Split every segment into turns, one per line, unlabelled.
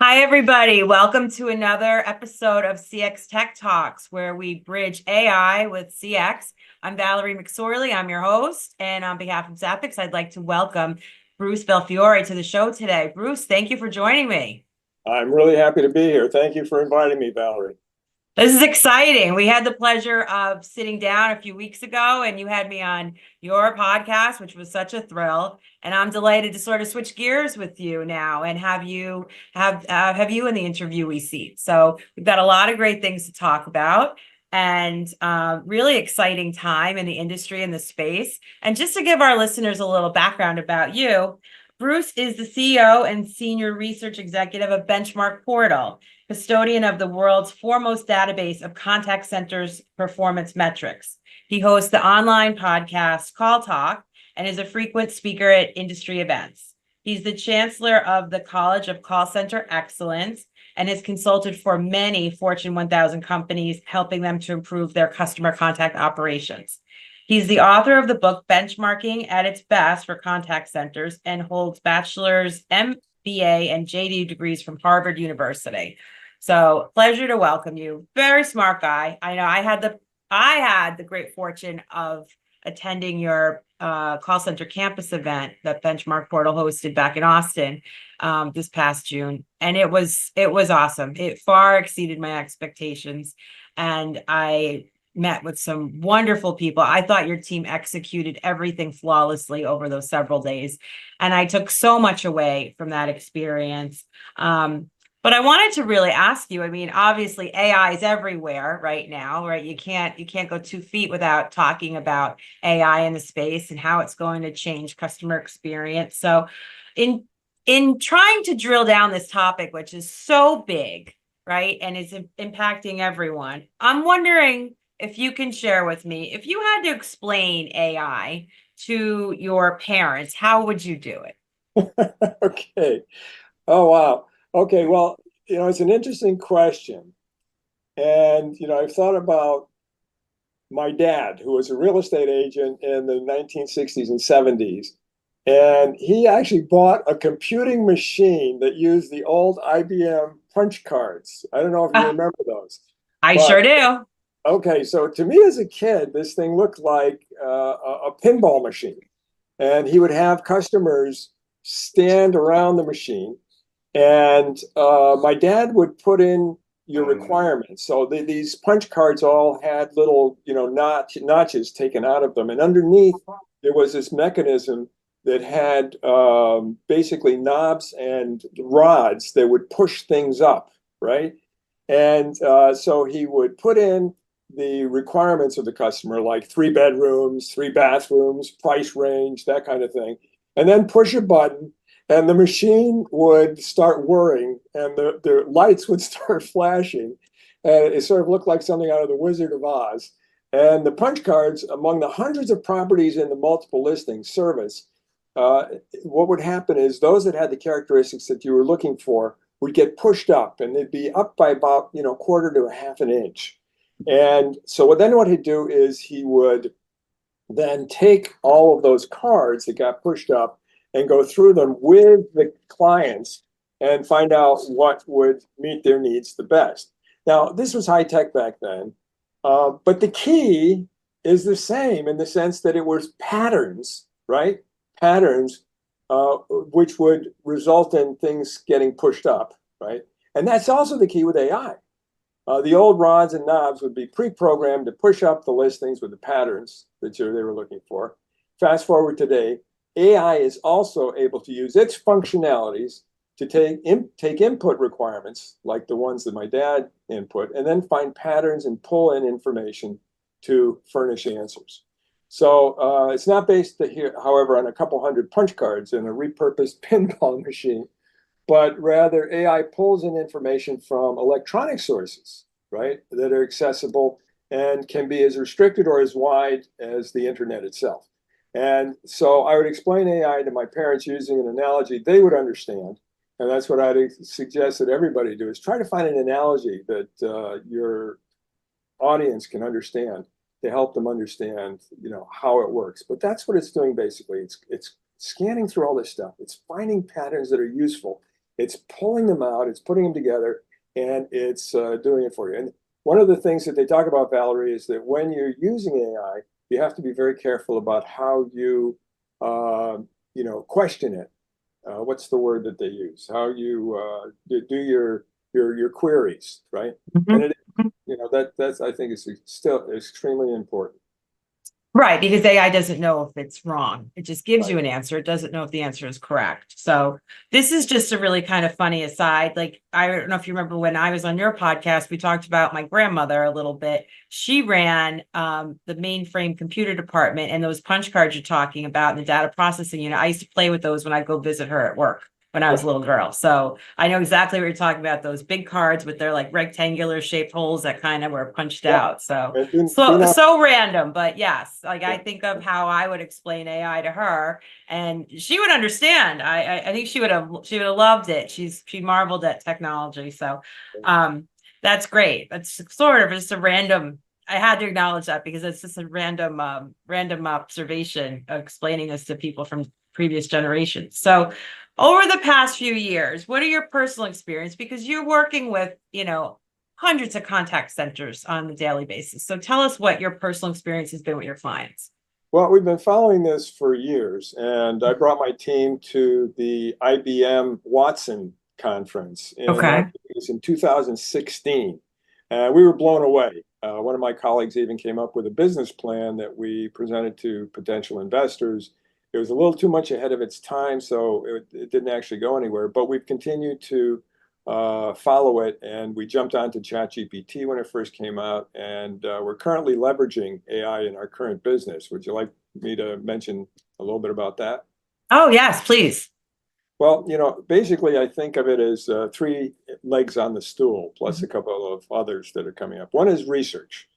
Hi, everybody. Welcome to another episode of CX Tech Talks, where we bridge AI with CX. I'm Valerie McSorley. I'm your host. And on behalf of Zappix, I'd like to welcome Bruce Belfiore to the show today. Bruce, thank you for joining me.
I'm really happy to be here. Thank you for inviting me, Valerie.
This is exciting. We had the pleasure of sitting down a few weeks ago, and you had me on your podcast, which was such a thrill. And I'm delighted to sort of switch gears with you now and have you in the interviewee seat. So we've got a lot of great things to talk about, and really exciting time in the industry and the space. And just to give our listeners a little background about you, Bruce is the CEO and senior research executive of BenchmarkPortal, custodian of the world's foremost database of contact centers performance metrics. He hosts the online podcast CallTalk and is a frequent speaker at industry events. He's the chancellor of the College of Call Center Excellence and has consulted for many Fortune 1000 companies, helping them to improve their customer contact operations. He's the author of the book Benchmarking at its Best for Contact Centers and holds bachelor's, MBA, and JD degrees from Harvard University. So pleasure to welcome you. Very smart guy. I know I had the great fortune of attending your call center campus event that BenchmarkPortal hosted back in Austin this past June, and it was awesome. It far exceeded my expectations, and I met with some wonderful people. I thought your team executed everything flawlessly over those several days, and I took so much away from that experience. But I wanted to really ask you, I mean, obviously AI is everywhere right now, right? You can't go 2 feet without talking about AI in the space and how it's going to change customer experience. So in trying to drill down this topic, which is so big, right? And is impacting everyone, I'm wondering if you can share with me, if you had to explain AI to your parents, how would you do it?
Okay. Oh, wow. Okay. Well, it's an interesting question. And, I've thought about my dad, who was a real estate agent in the 1960s and 70s. And he actually bought a computing machine that used the old IBM punch cards. I don't know if you remember those.
I
But
sure do.
Okay, so to me as a kid, this thing looked like a pinball machine. And he would have customers stand around the machine. And my dad would put in your requirements. So these punch cards all had little, notches taken out of them. And underneath, there was this mechanism that had basically knobs and rods that would push things up, right? And so he would put in the requirements of the customer, like 3 bedrooms, 3 bathrooms, price range, that kind of thing, and then push a button, and the machine would start whirring, and the lights would start flashing, and it sort of looked like something out of the Wizard of Oz. And the punch cards, among the hundreds of properties in the multiple listing service, what would happen is those that had the characteristics that you were looking for would get pushed up, and they'd be up by about quarter to a half an inch. And so what he'd do is he would then take all of those cards that got pushed up and go through them with the clients and find out what would meet their needs the best. Now, this was high tech back then, but the key is the same in the sense that it was patterns, right? Patterns, which would result in things getting pushed up, right? And that's also the key with AI. The old rods and knobs would be pre-programmed to push up the listings with the patterns that they were looking for. Fast forward today, AI is also able to use its functionalities to take input requirements, like the ones that my dad input, and then find patterns and pull in information to furnish answers. So it's not based here, however, on a couple hundred punch cards and a repurposed pinball machine, but rather AI pulls in information from electronic sources, right, that are accessible and can be as restricted or as wide as the internet itself. And so I would explain AI to my parents using an analogy they would understand. And that's what I'd suggest that everybody do, is try to find an analogy that your audience can understand to help them understand, how it works. But that's what it's doing basically. It's scanning through all this stuff. It's finding patterns that are useful. It's pulling them out, it's putting them together, and it's doing it for you. And one of the things that they talk about, Valerie, is that when you're using AI, you have to be very careful about how you, question it. What's the word that they use? How you do your queries, right? And
Mhm.
it, that's I think is still extremely important.
Right, because AI doesn't know if it's wrong. It just gives
Right.
you an answer. It doesn't know if the answer is correct. So this is just a really kind of funny aside. Like, I don't know if you remember when I was on your podcast, we talked about my grandmother a little bit. She ran the mainframe computer department, and those punch cards you're talking about in the data processing unit. I used to play with those when I go visit her at work when I was a little girl. So I know exactly what you're talking about, those big cards with their like rectangular shaped holes that kind of were punched
Yeah.
out. So
And do
so
not.
so random, but yes, like I
Yeah.
think of how I would explain AI to her, and she would understand. I think she would have loved it. She marveled at technology. So that's great. That's sort of just a random. I had to acknowledge that because it's just a random observation of explaining this to people from previous generations. So over the past few years, what are your personal experience? Because you're working with, hundreds of contact centers on a daily basis. So tell us what your personal experience has been with your clients.
Well, we've been following this for years, and I brought my team to the IBM Watson conference, and that
Okay.
was in 2016. And we were blown away. One of my colleagues even came up with a business plan that we presented to potential investors. It was a little too much ahead of its time, so it didn't actually go anywhere. But we've continued to follow it, and we jumped onto ChatGPT when it first came out, and we're currently leveraging AI in our current business. Would you like me to mention a little bit about that?
Oh, yes, please.
Well, basically, I think of it as three legs on the stool, plus a couple of others that are coming up. One is research.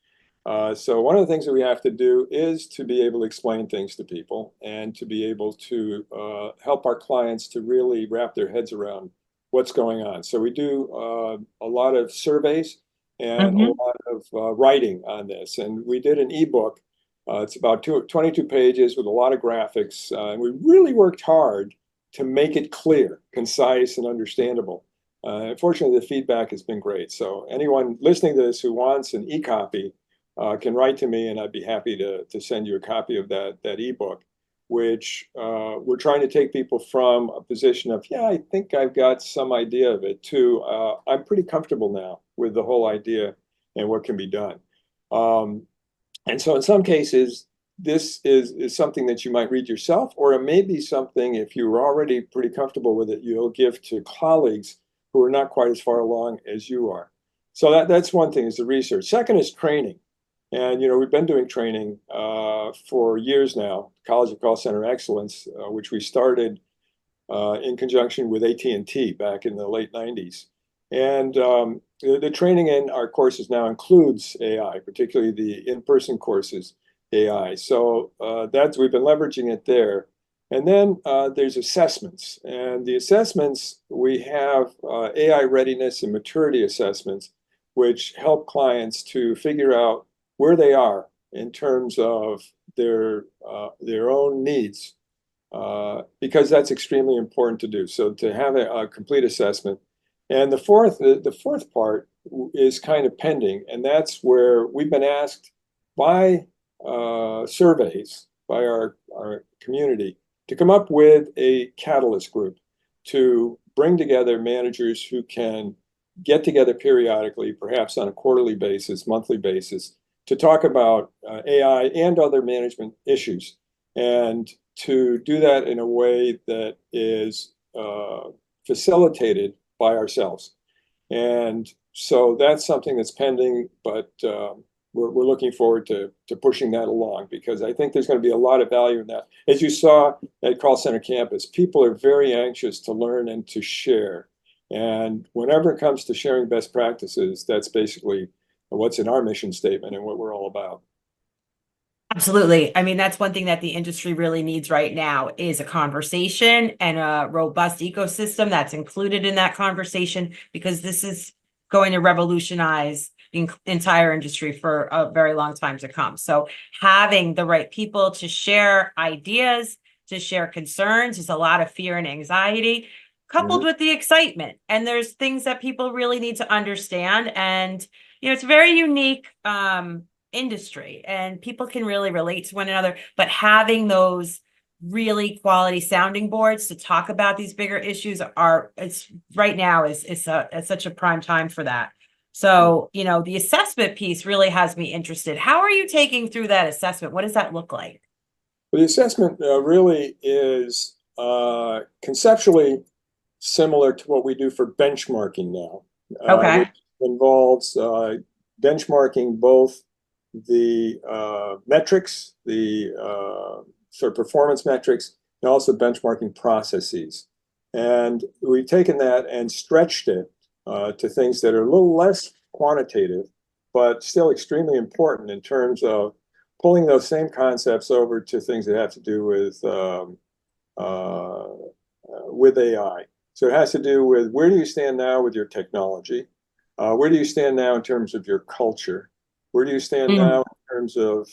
So one of the things that we have to do is to be able to explain things to people and to be able to help our clients to really wrap their heads around what's going on. So we do a lot of surveys and a
Hmm.
lot of writing on this. And we did an ebook. It's about 22 pages with a lot of graphics. And we really worked hard to make it clear, concise, and understandable. Unfortunately, the feedback has been great. So anyone listening to this who wants an e-copy, can write to me, and I'd be happy to send you a copy of that ebook, which we're trying to take people from a position of, yeah, I think I've got some idea of it, to I'm pretty comfortable now with the whole idea and what can be done. Um, and so in some cases, this is something that you might read yourself, or it may be something, if you were already pretty comfortable with it, you'll give to colleagues who are not quite as far along as you are. So that's one thing, is the research. Second is training. And we've been doing training for years now, College of Call Center Excellence, which we started in conjunction with AT&T back in the late 90s. And the training in our courses now includes AI, particularly the in-person courses, AI. So we've been leveraging it there. And then there's assessments. And the assessments, we have AI readiness and maturity assessments, which help clients to figure out where they are in terms of their own needs, because that's extremely important to do. So to have a complete assessment. And the fourth part is kind of pending, and that's where we've been asked by surveys by our community to come up with a catalyst group to bring together managers who can get together periodically, perhaps on a quarterly basis, monthly basis, to talk about AI and other management issues, and to do that in a way that is facilitated by ourselves. And so that's something that's pending, but we're looking forward to pushing that along, because I think there's going to be a lot of value in that. As you saw at Call Center Campus, people are very anxious to learn and to share. And whenever it comes to sharing best practices, that's basically what's in our mission statement and what we're all about.
Absolutely. I mean, that's one thing that the industry really needs right now is a conversation and a robust ecosystem that's included in that conversation, because this is going to revolutionize the entire industry for a very long time to come. So having the right people to share ideas, to share concerns, there's a lot of fear and anxiety. coupled with the excitement. And there's things that people really need to understand. And, it's a very unique industry, and people can really relate to one another. But having those really quality sounding boards to talk about these bigger issues it's right now is such a prime time for that. So, the assessment piece really has me interested. How are you taking through that assessment? What does that look like?
Well, the assessment really is conceptually similar to what we do for benchmarking now,
Okay.
which involves benchmarking both the metrics, the sort of performance metrics, and also benchmarking processes. And we've taken that and stretched it to things that are a little less quantitative, but still extremely important in terms of pulling those same concepts over to things that have to do with AI. So it has to do with, where do you stand now with your technology? Where do you stand now in terms of your culture? Where do you stand now in terms of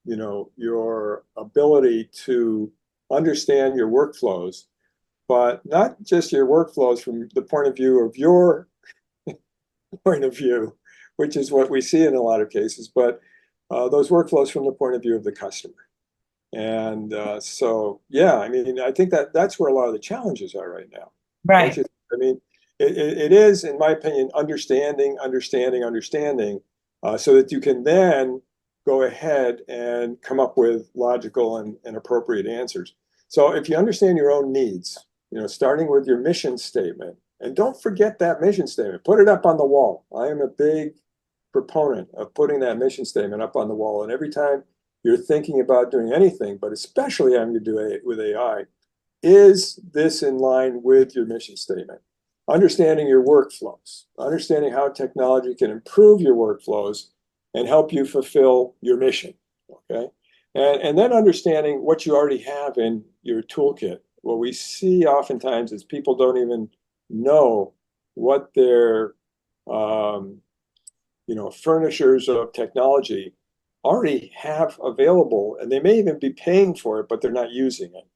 your ability to understand your workflows, but not just your workflows from the point of view of your point of view, which is what we see in a lot of cases, but those workflows from the point of view of the customer. And so, yeah, I mean, I think that's where a lot of the challenges are right now.
Right.
I mean, it is, in my opinion, understanding, so that you can then go ahead and come up with logical and appropriate answers. So if you understand your own needs, starting with your mission statement, and don't forget that mission statement, put it up on the wall. I am a big proponent of putting that mission statement up on the wall. And every time you're thinking about doing anything, but especially having to do it with AI, is this in line with your mission statement? Understanding your workflows, understanding how technology can improve your workflows and help you fulfill your mission, okay? And then understanding what you already have in your toolkit. What we see oftentimes is people don't even know what their furnishers of technology already have available, and they may even be paying for it, but they're not using it.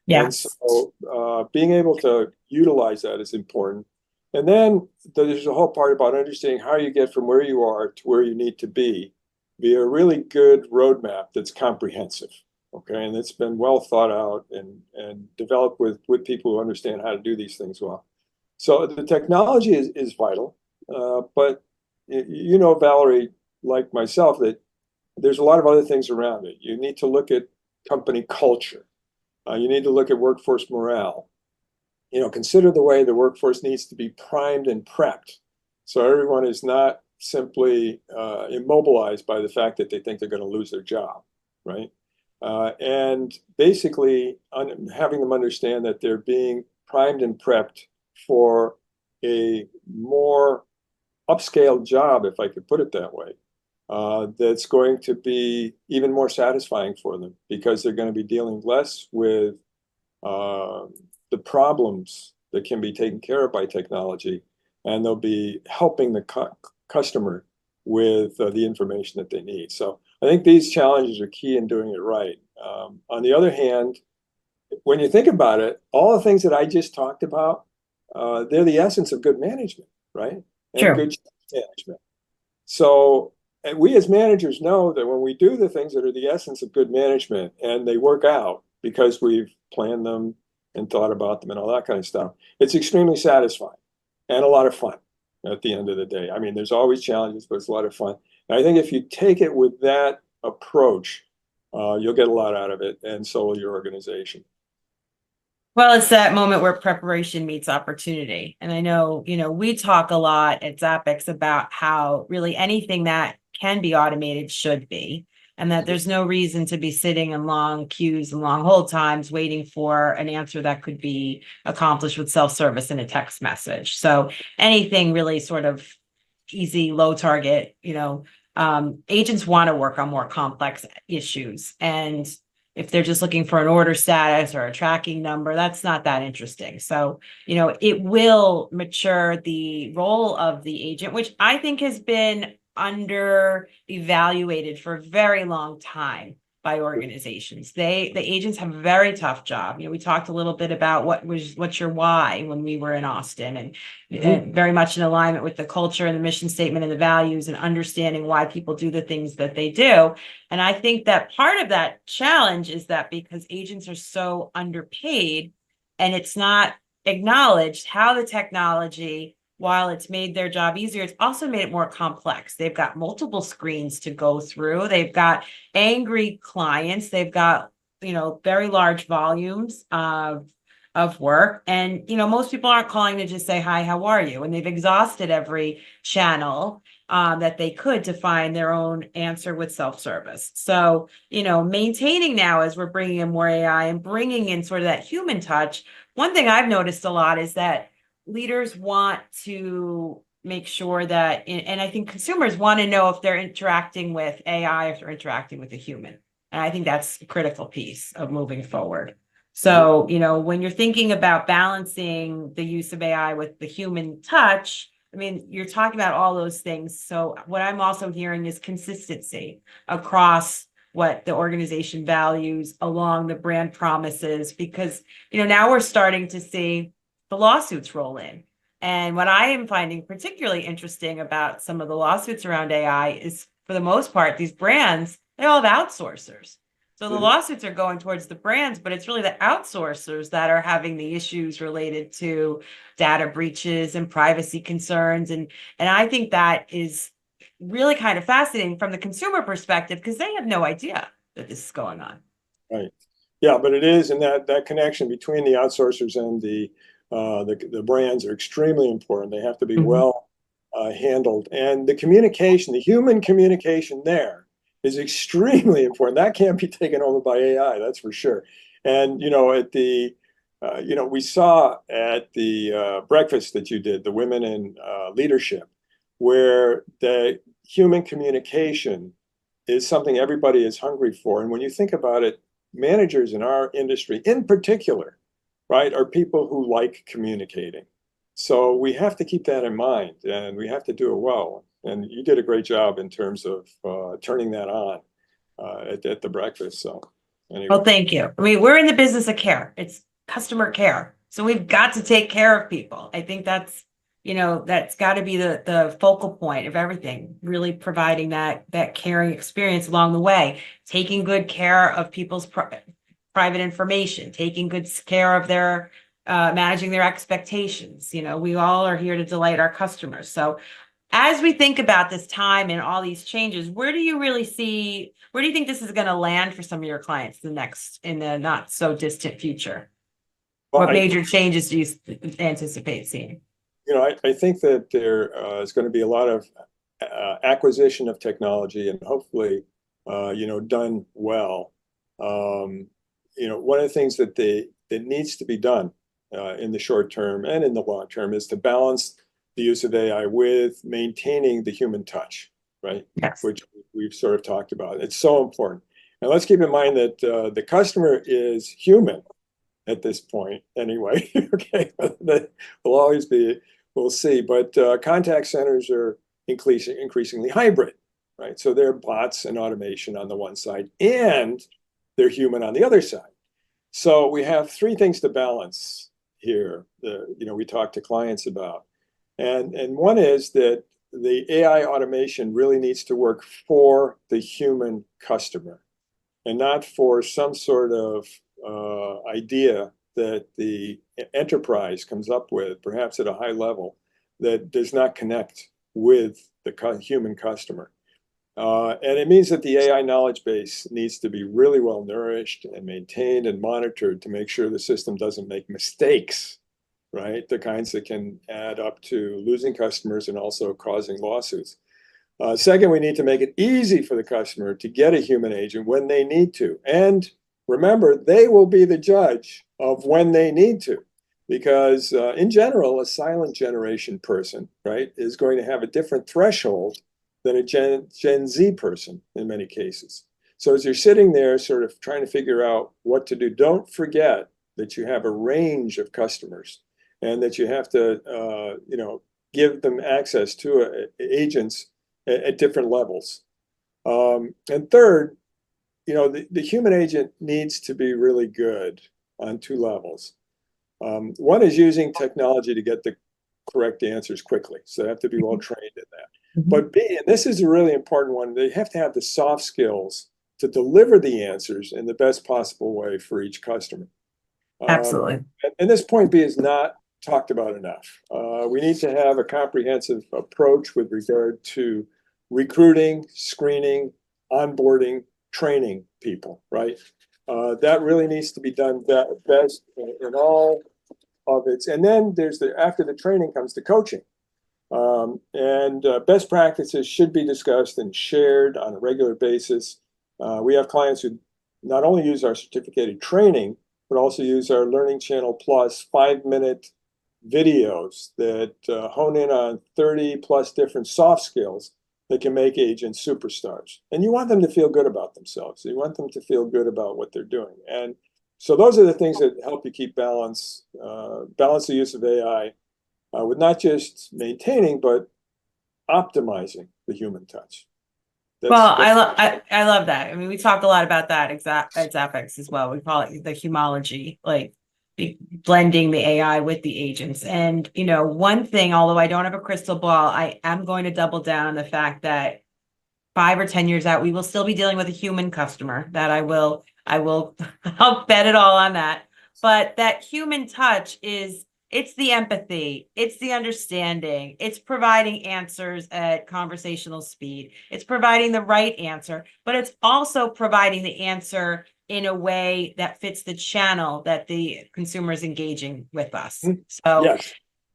And
Yes.
so being able to utilize that is important. And then there's a whole part about understanding how you get from where you are to where you need to be via a really good roadmap that's comprehensive. Okay, and it's been well thought out and developed with people who understand how to do these things well. So the technology is vital, but Valerie, like myself, that there's a lot of other things around it. You need to look at company culture. You need to look at workforce morale. Consider the way the workforce needs to be primed and prepped, so everyone is not simply immobilized by the fact that they think they're going to lose their job, right? And basically having them understand that they're being primed and prepped for a more upscale job, if I could put it that way, that's going to be even more satisfying for them, because they're going to be dealing less with the problems that can be taken care of by technology, and they'll be helping the customer with the information that they need. So I think these challenges are key in doing it right. On the other hand, when you think about it, all the things that I just talked about, they're the essence of good management, right? And
True.
good management. So, and we as managers know that when we do the things that are the essence of good management and they work out because we've planned them and thought about them and all that kind of stuff, it's extremely satisfying and a lot of fun at the end of the day. I mean, there's always challenges, but it's a lot of fun. And I think if you take it with that approach, you'll get a lot out of it, and so will your organization.
Well, it's that moment where preparation meets opportunity. And I know, we talk a lot at Zappix about how really anything that can be automated should be, and that there's no reason to be sitting in long queues and long hold times waiting for an answer that could be accomplished with self-service in a text message. So anything really sort of easy, low target, agents want to work on more complex issues. And if they're just looking for an order status or a tracking number, that's not that interesting. So, it will mature the role of the agent, which I think has been under evaluated for a very long time. by organizations. The agents have a very tough job. We talked a little bit about what's your why when we were in Austin, and very much in alignment with the culture and the mission statement and the values, and understanding why people do the things that they do. And I think that part of that challenge is that because agents are so underpaid, and it's not acknowledged how the technology, while it's made their job easier, it's also made it more complex. They've got multiple screens to go through. They've got angry clients. They've got, very large volumes of work. And, most people aren't calling to just say, hi, how are you? And they've exhausted every channel that they could to find their own answer with self-service. So, maintaining now, as we're bringing in more AI and bringing in sort of that human touch, one thing I've noticed a lot is that leaders want to make sure that, and I think consumers want to know if they're interacting with AI, if they're interacting with a human. And I think that's a critical piece of moving forward. So, when you're thinking about balancing the use of AI with the human touch, I mean, you're talking about all those things. So what I'm also hearing is consistency across what the organization values along the brand promises, because, now we're starting to see the lawsuits roll in. And what I am finding particularly interesting about some of the lawsuits around AI is, for the most part, these brands, they all have outsourcers. So the lawsuits are going towards the brands, but it's really the outsourcers that are having the issues related to data breaches and privacy concerns. And I think that is really kind of fascinating from the consumer perspective, because they have no idea that this is going on.
Right. Yeah, but it is, and that connection between the outsourcers and the brands are extremely important. They have to be well handled, and the communication, the human communication there is extremely important. That can't be taken over by AI, that's for sure. And at the we saw at the breakfast that you did, the Women in Leadership, where the human communication is something everybody is hungry for. And when you think about it, managers in our industry in particular, right, are people who like communicating. So we have to keep that in mind, and we have to do it well. And you did a great job in terms of turning that on at the breakfast. So anyway.
Well, thank you. I mean, we're in the business of care. It's customer care. So we've got to take care of people. I think that's, that's got to be the focal point of everything, really providing that caring experience along the way, taking good care of people's private information, taking good care of their managing their expectations. We all are here to delight our customers. So as we think about this time and all these changes, where do you think this is going to land for some of your clients in the not so distant future? Well, what major changes do you anticipate seeing?
I think that there is going to be a lot of acquisition of technology, and hopefully, done well. One of the things that needs to be done in the short term and in the long term is to balance the use of AI with maintaining the human touch, right?
Yes.
Which we've sort of talked about. It's so important. And let's keep in mind that the customer is human at this point anyway. Okay, that will always be, we'll see. But contact centers are increasingly hybrid, right? So they're bots and automation on the one side, and they're human on the other side. So we have three things to balance here. We talk to clients about. And one is that the AI automation really needs to work for the human customer, and not for some sort of idea that the enterprise comes up with, perhaps at a high level, that does not connect with the human customer. And it means that the AI knowledge base needs to be really well nourished and maintained and monitored to make sure the system doesn't make mistakes, right? The kinds that can add up to losing customers and also causing lawsuits. Second, we need to make it easy for the customer to get a human agent when they need to. And remember, they will be the judge of when they need to, because in general, a silent generation person, right, is going to have a different threshold than a Gen Z person in many cases. So as you're sitting there sort of trying to figure out what to do, don't forget that you have a range of customers, and that you have to, give them access to agents at different levels. And third, the human agent needs to be really good on two levels. One is using technology to get the correct answers quickly. So they have to be well trained in that.
Mhm.
But B, and this is a really important one, they have to have the soft skills to deliver the answers in the best possible way for each customer.
Absolutely.
And this point B is not talked about enough. We need to have a comprehensive approach with regard to recruiting, screening, onboarding, training people, right? That really needs to be done best in all of its. And then after the training comes the coaching. And best practices should be discussed and shared on a regular basis. We have clients who not only use our certificated training, but also use our Learning Channel Plus 5-minute videos that hone in on 30 plus different soft skills that can make agents superstars. And you want them to feel good about themselves. You want them to feel good about what they're doing. And so those are the things that help you keep balance the use of AI with not just maintaining, but optimizing the human touch.
Well, I love that. I mean, we talk a lot about that at Zappix as well. We call it the humology, like blending the AI with the agents. And, one thing, although I don't have a crystal ball, I am going to double down on the fact that 5 or 10 years out, we will still be dealing with a human customer. That I will I'll bet it all on that. But that human touch it's the empathy, it's the understanding, it's providing answers at conversational speed, it's providing the right answer, but it's also providing the answer in a way that fits the channel that the consumer is engaging with us. So,
Yes,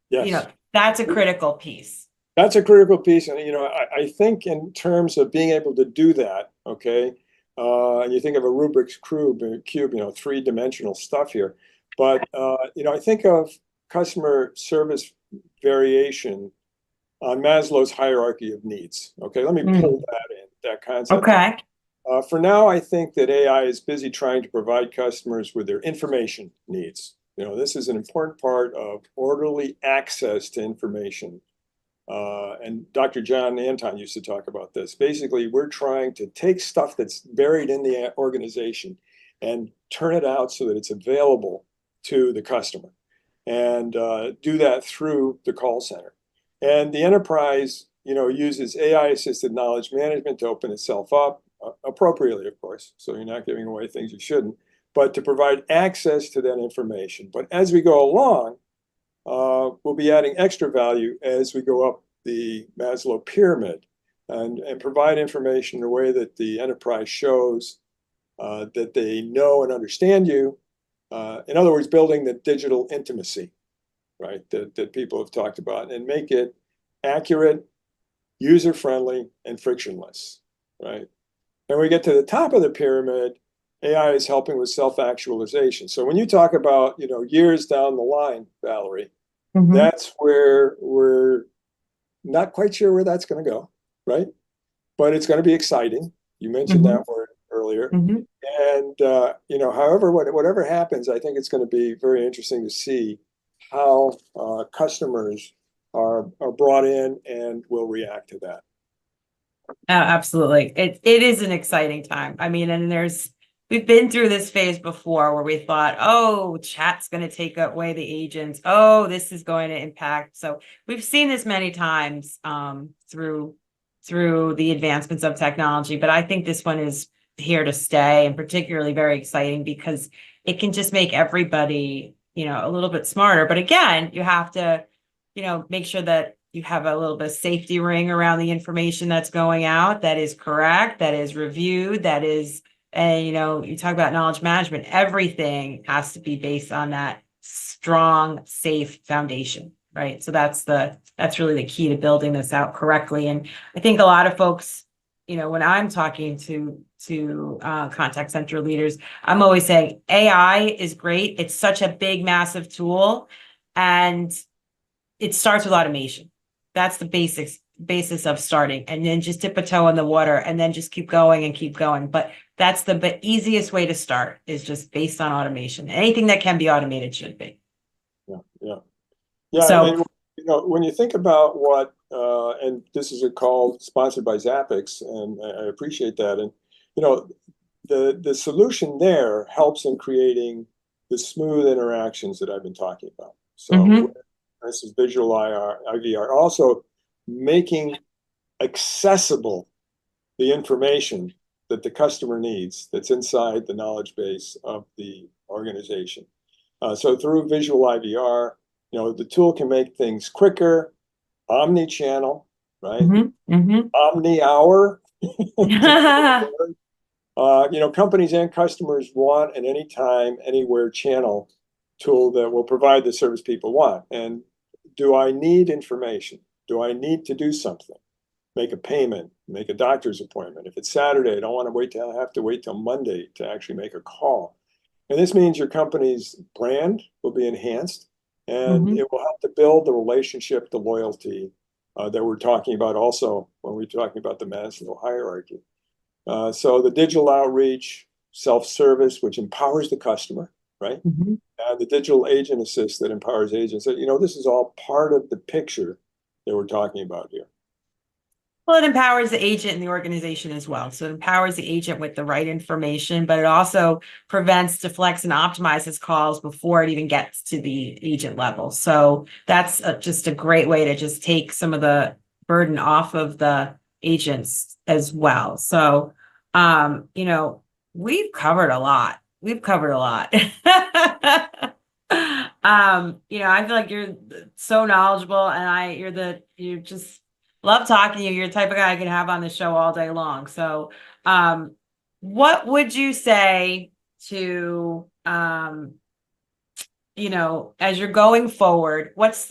yes.
That's a critical piece.
That's a critical piece. And, I think in terms of being able to do that, okay, and you think of a Rubik's cube, three-dimensional stuff here. But, I think of customer service variation on Maslow's hierarchy of needs. Okay, let me pull that concept.
Okay.
For now, I think that AI is busy trying to provide customers with their information needs. This is an important part of orderly access to information. And Dr. John Anton used to talk about this. Basically, we're trying to take stuff that's buried in the organization and turn it out so that it's available to the customer, and do that through the call center. And the enterprise, uses AI-assisted knowledge management to open itself up, appropriately, of course, so you're not giving away things you shouldn't, but to provide access to that information. But as we go along, we'll be adding extra value as we go up the Maslow pyramid and provide information in a way that the enterprise shows that they know and understand you. In other words, building the digital intimacy, right, that people have talked about, and make it accurate, user-friendly, and frictionless, right? And we get to the top of the pyramid, AI is helping with self-actualization. So when you talk about, years down the line, Valerie, that's where we're not quite sure where that's going to go, right? But it's going to be exciting. You mentioned that word earlier. And, however, whatever happens, I think it's going to be very interesting to see how customers are brought in and will react to that.
Absolutely. It is an exciting time. I mean, and we've been through this phase before where we thought, oh, chat's going to take away the agents. Oh, this is going to impact. So we've seen this many times through the advancements of technology. But I think this one is here to stay, and particularly very exciting because it can just make everybody, a little bit smarter. But again, you have to, make sure that you have a little bit of safety ring around the information that's going out, that is correct, that is reviewed, that is, and you talk about knowledge management, everything has to be based on that strong, safe foundation, right? So that's really the key to building this out correctly. And I think a lot of folks, when I'm talking to contact center leaders, I'm always saying AI is great. It's such a big, massive tool, and it starts with automation. That's the basis of starting, and then just dip a toe in the water and then just keep going and keep going. But that's the easiest way to start, is just based on automation. Anything that can be automated should be.
Yeah.
So,
I mean, when you think about what, and this is a call sponsored by Zappix, and I appreciate that. And, the solution there helps in creating the smooth interactions that I've been talking about. So this is visual IVR, also making accessible the information that the customer needs that's inside the knowledge base of the organization. So through visual IVR, the tool can make things quicker, omni-channel, right? Omni-hour. Companies and customers want an anytime, anywhere channel tool that will provide the service people want. And do I need information? Do I need to do something? Make a payment, make a doctor's appointment. If it's Saturday, I don't want to have to wait till Monday to actually make a call. And this means your company's brand will be enhanced, and it will help to build the relationship, the loyalty that we're talking about also when we're talking about the Maslow hierarchy. So the digital outreach, self-service, which empowers the customer, right? The digital agent assist that empowers agents. This is all part of the picture that we're talking about here.
Well, it empowers the agent and the organization as well. So it empowers the agent with the right information, but it also prevents, deflects, and optimizes calls before it even gets to the agent level. So that's just a great way to just take some of the burden off of the agents as well. So, we've covered a lot. I feel like you're so knowledgeable, and you just love talking to you. You're the type of guy I can have on the show all day long. So, what would you say to, as you're going forward, what's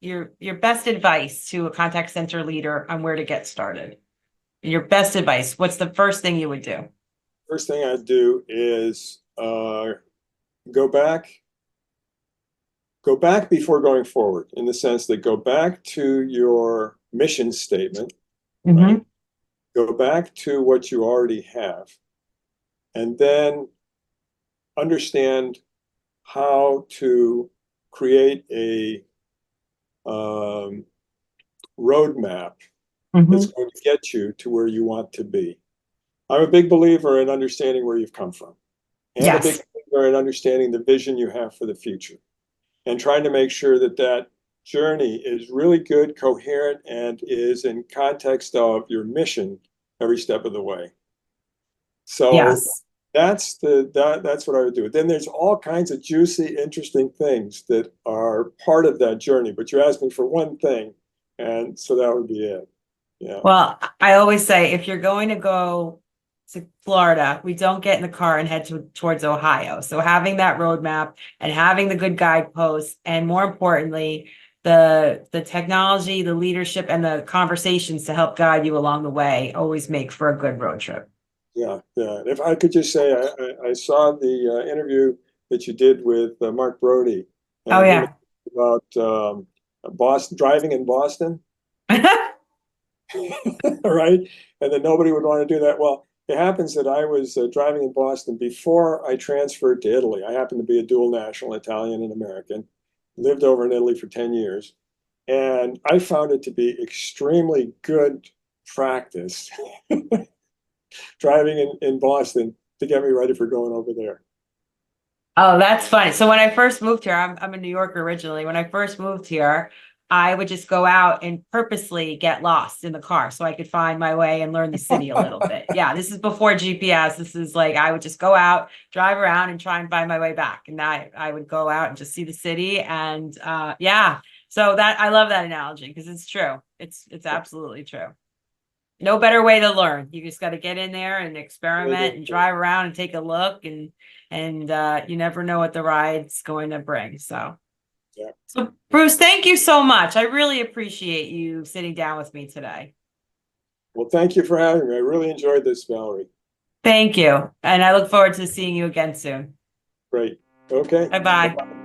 your best advice to a contact center leader on where to get started? Your best advice, what's the first thing you would do?
First thing I'd do is go back before going forward, in the sense that go back to your mission statement, right? Go back to what you already have, and then understand how to create a roadmap that's going to get you to where you want to be. I'm a big believer in understanding where you've come from, and a big believer in understanding the vision you have for the future, and trying to make sure that that journey is really good, coherent, and is in context of your mission every step of the way. So that's what I would do. Then there's all kinds of juicy, interesting things that are part of that journey. But you asked me for one thing, and so that would be it. Yeah.
Well, I always say, if you're going to go to Florida, we don't get in the car and head towards Ohio. So having that roadmap and having the good guideposts, and more importantly, the technology, the leadership, and the conversations to help guide you along the way always make for a good road trip.
Yeah. If I could just say, I saw the interview that you did with Mark Brody. About Boston, driving in Boston. Right? And then nobody would want to do that. Well, it happens that I was driving in Boston before I transferred to Italy. I happened to be a dual national, Italian and American. Lived over in Italy for 10 years. And I found it to be extremely good practice driving in Boston to get me ready for going over there.
Oh, that's funny. So when I first moved here, I'm a New Yorker originally. When I first moved here, I would just go out and purposely get lost in the car so I could find my way and learn the city a little bit. Yeah, this is before GPS. This is like, I would just go out, drive around, and try and find my way back. And I would go out and just see the city. And so I love that analogy, because it's true. It's absolutely true. No better way to learn. You just got to get in there and experiment and drive around and take a look, and you never know what the ride's going to bring. So Bruce, thank you so much. I really appreciate you sitting down with me today.
Well, thank you for having me. I really enjoyed this, Valerie.
Thank you. And I look forward to seeing you again soon.
Great. Okay.
Bye-bye.